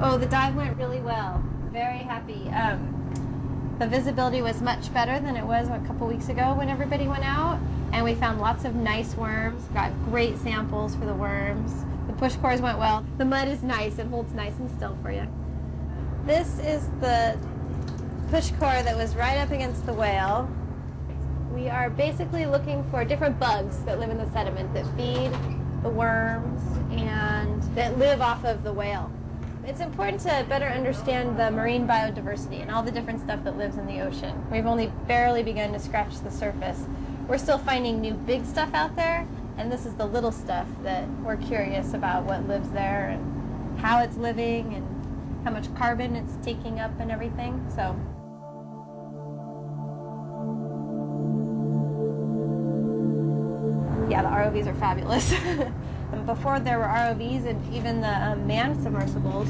Oh, the dive went really well. Very happy. The visibility was much better than it was a couple weeks ago when everybody went out, and we found lots of nice worms, got great samples for the worms. The push cores went well. The mud is nice, it holds nice and still for you. This is the push core that was right up against the whale. We are basically looking for different bugs that live in the sediment that feed the worms and that live off of the whale. It's important to better understand the marine biodiversity and all the different stuff that lives in the ocean. We've only barely begun to scratch the surface. We're still finding new big stuff out there, and this is the little stuff that we're curious about what lives there and how it's living and how much carbon it's taking up and everything. So. Yeah, the ROVs are fabulous. Before there were ROVs and even the manned submersibles,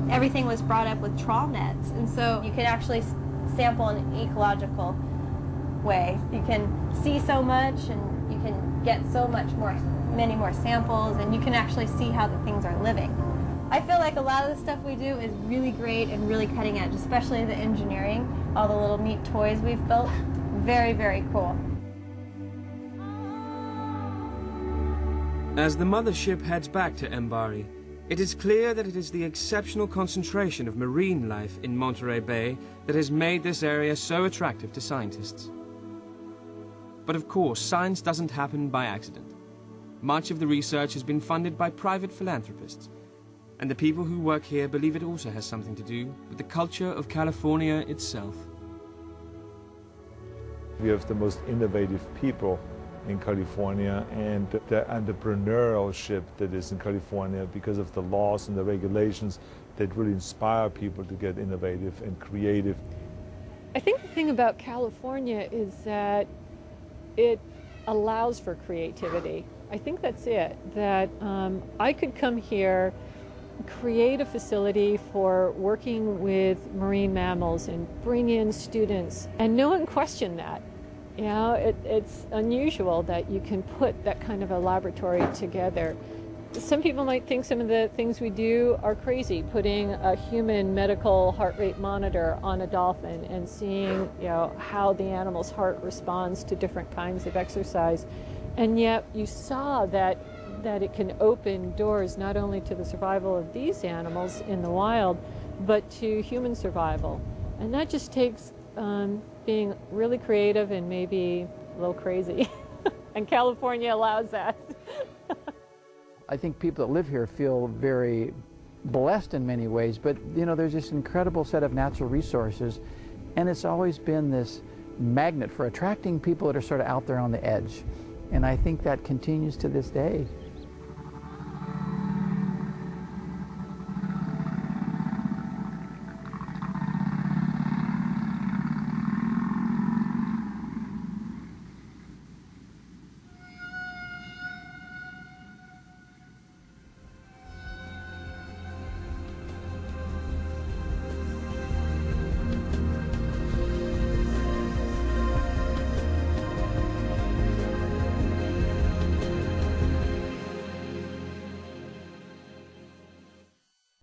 everything was brought up with trawl nets, and so you could actually sample in an ecological way. You can see so much, and you can get so much more, many more samples, and you can actually see how the things are living. I feel like a lot of the stuff we do is really great and really cutting edge, especially the engineering, all the little neat toys we've built. Very, very cool. As the mothership heads back to Mbari, it is clear that it is the exceptional concentration of marine life in Monterrey Bay that has made this area so attractive to scientists. But of course, science doesn't happen by accident. Much of the research has been funded by private philanthropists, and the people who work here believe it also has something to do with the culture of California itself. We have the most innovative people in California, and the entrepreneurship that is in California because of the laws and the regulations that really inspire people to get innovative and creative. I think the thing about California is that it allows for creativity. I think that's it, that I could come here, create a facility for working with marine mammals and bring in students, and no one questioned that. You know, it's unusual that you can put that kind of a laboratory together. Some people might think some of the things we do are crazy, putting a human medical heart rate monitor on a dolphin and seeing, you know, how the animal's heart responds to different kinds of exercise. And yet you saw that it can open doors not only to the survival of these animals in the wild, but to human survival. And that just takes being really creative and maybe a little crazy. And California allows that. I think people that live here feel very blessed in many ways, but you know, there's this incredible set of natural resources, and it's always been this magnet for attracting people that are sort of out there on the edge. And I think that continues to this day.